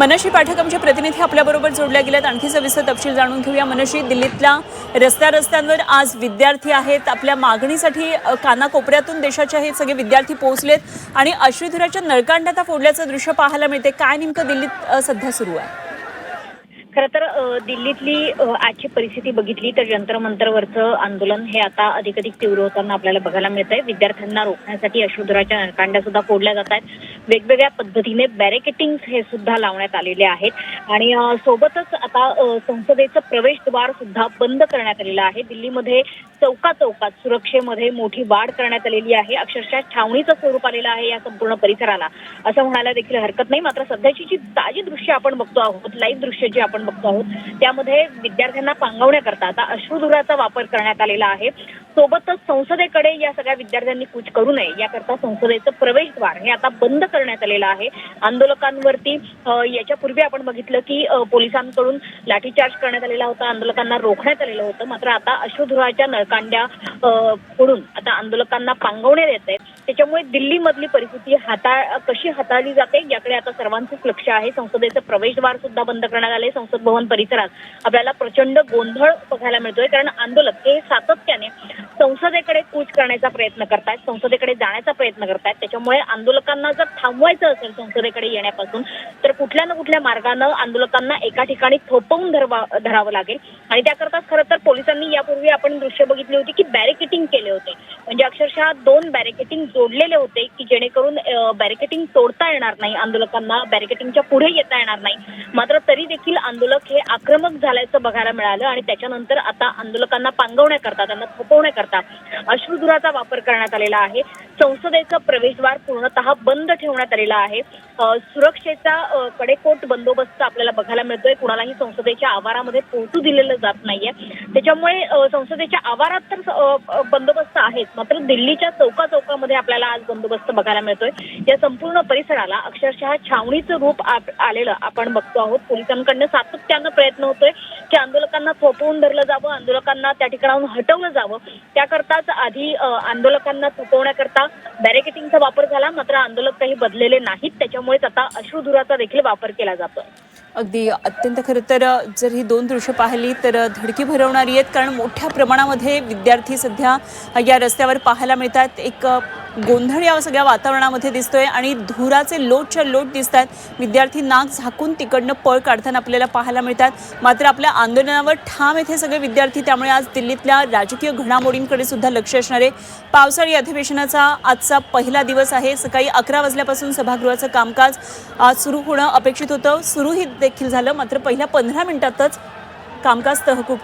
मनशी पाठक आमचे प्रतिनिधी आपल्याबरोबर जोडल्या गेल्यात। आणखी सविस्तर तपशील जाणून घेऊया। मनशी, दिल्लीतल्या रस्त्यांवर आज विद्यार्थी आहेत, आपल्या मागणीसाठी कानाकोपऱ्यातून देशाचे हे सगळे विद्यार्थी पोहोचलेत आणि अश्रुधुराच्या नळकांड्या फोडल्याचं दृश्य पाहायला मिळते। काय नेमकं दिल्लीत सध्या सुरू आहे? खरं तर दिल्लीतली आजची परिस्थिती बघितली तर जंतर मंतरवरचं आंदोलन हे आता अधिक तीव्र होताना आपल्याला बघायला मिळतंय। विद्यार्थ्यांना रोखण्यासाठी अश्रुधुराच्या नळकांड्या सुद्धा फोडल्या जात आहेत। वेगवेगळ्या पद्धतीने बॅरिकेटिंग हे सुद्धा लावण्यात आलेले आहेत आणि सोबतच आता संसदेचं प्रवेशद्वार सुद्धा बंद करण्यात आलेलं आहे। दिल्लीमध्ये चौकात सुरक्षेमध्ये मोठी वाढ करण्यात आलेली आहे। अक्षरशः छावणीचं स्वरूप आलेलं आहे या संपूर्ण परिसराला, असं म्हणायला देखील हरकत नाही। मात्र सध्याची जी ताजी दृश्य आपण बघतो आहोत, लाईव्ह दृश्य जी आपण बघतो आहोत, त्यामध्ये विद्यार्थ्यांना पांगवण्याकरता आता अश्रुधुराचा वापर करण्यात आलेला आहे। सोबतच संसदेकडे या सगळ्या विद्यार्थ्यांनी कूच करू नये याकरता संसदेचं प्रवेशद्वार हे आता बंद करण्यात आलेलं आहे। आंदोलकांवरती याच्यापूर्वी आपण बघितलं की पोलिसांकडून लाठीचार्ज करण्यात आलेला होता, आंदोलकांना रोखण्यात आलेलं होतं। मात्र आता अश्रुधुराच्या नळकांड्या फोडून आता आंदोलकांना पांगवण्यात येते। त्याच्यामुळे दिल्लीमधली परिस्थिती कशी हाताळली जाते याकडे आता सर्वांचंच लक्ष आहे। संसदेचं प्रवेशद्वार सुद्धा बंद करण्यात आले। संसद भवन परिसरात आपल्याला प्रचंड गोंधळ बघायला मिळतोय, कारण आंदोलक हे सातत्याने संसदेकडे कूच करण्याचा प्रयत्न करतायत, संसदेकडे जाण्याचा प्रयत्न करतायत। त्याच्यामुळे आंदोलकांना जर थांबवायचं असेल संसदेकडे येण्यापासून तर कुठल्या ना कुठल्या मार्गानं आंदोलकांना एका ठिकाणी थोपवून धरावं लागेल आणि त्याकरताच खरं तर पोलिसांनी यापूर्वी आपण दृश्य बघितली होती की बॅरिकेटिंग केले होते। म्हणजे अक्षरशः 2 बॅरिकेटिंग जोडलेले होते की जेणेकरून बॅरिकेटिंग तोडता येणार नाही, आंदोलकांना बॅरिकेटिंगच्या पुढे येता येणार नाही। मात्र तरी देखील आंदोलक हे आक्रमक झाल्याचं बघायला मिळालं आणि त्याच्यानंतर आता आंदोलकांना पांगवण्याकरता, त्यांना थोपवण्याकरता अश्रुधुराचा वापर करण्यात आलेला आहे। संसदेचं प्रवेशद्वार पूर्णतः बंद ठेवण्यात आलेला आहे। सुरक्षेचा कडेकोट बंदोबस्त आपल्याला बघायला मिळतोय। कुणालाही संसदेच्या आवारामध्ये पोहोचू दिलेलं जात नाहीये। त्याच्यामुळे संसदेच्या आवारात तर बंदोबस्त आहेच, मात्र दिल्लीच्या चौकामध्ये आपल्याला आज बंदोबस्त बघायला मिळतोय। या संपूर्ण परिसराला अक्षरशः छावणीचं रूप आलेलं आपण बघतो आहोत। पोलिसांकडनं सातत्यानं प्रयत्न होतोय की आंदोलकांना थोपवून धरलं जावं, आंदोलकांना त्या ठिकाणाहून हटवलं जावं। त्याकरताच आधी आंदोलकांना थोपवण्याकरता बॅरिकेटिंगचा वापर झाला, मात्र आंदोलक काही बदलेले नाहीत। त्याच्यामुळेच आता अश्रुधुराचा देखील वापर केला जातोय। अगदी अत्यंत खरं तर जर ही 2 दृश्य पाहिली तर धडकी भरवणारी आहेत, कारण मोठ्या प्रमाणामध्ये विद्यार्थी सध्या या रस्त्यावर पाहायला मिळतात। एक गोंधळ या सगळ्या वातावरणामध्ये दिसतोय आणि धुराचे लोटच्या लोट दिसत आहेत। विद्यार्थी नाक झाकून तिकडनं पळ काढताना आपल्याला पाहायला मिळतात। मात्र आपल्या आंदोलनावर ठाम आहेत हे सगळे विद्यार्थी, त्यामुळे आज दिल्लीतल्या राजकीय घडामोडींकडे सुद्धा लक्ष असणार आहे। पावसाळी अधिवेशनाचा आजचा पहिला दिवस आहे। सकाळी 11 वाजल्यापासून सभागृहाचं कामकाज सुरू होणं अपेक्षित होतं, सुरूही देखील झालं, मात्र पहिल्या 15 मिनिटातच कामकाज तहकूब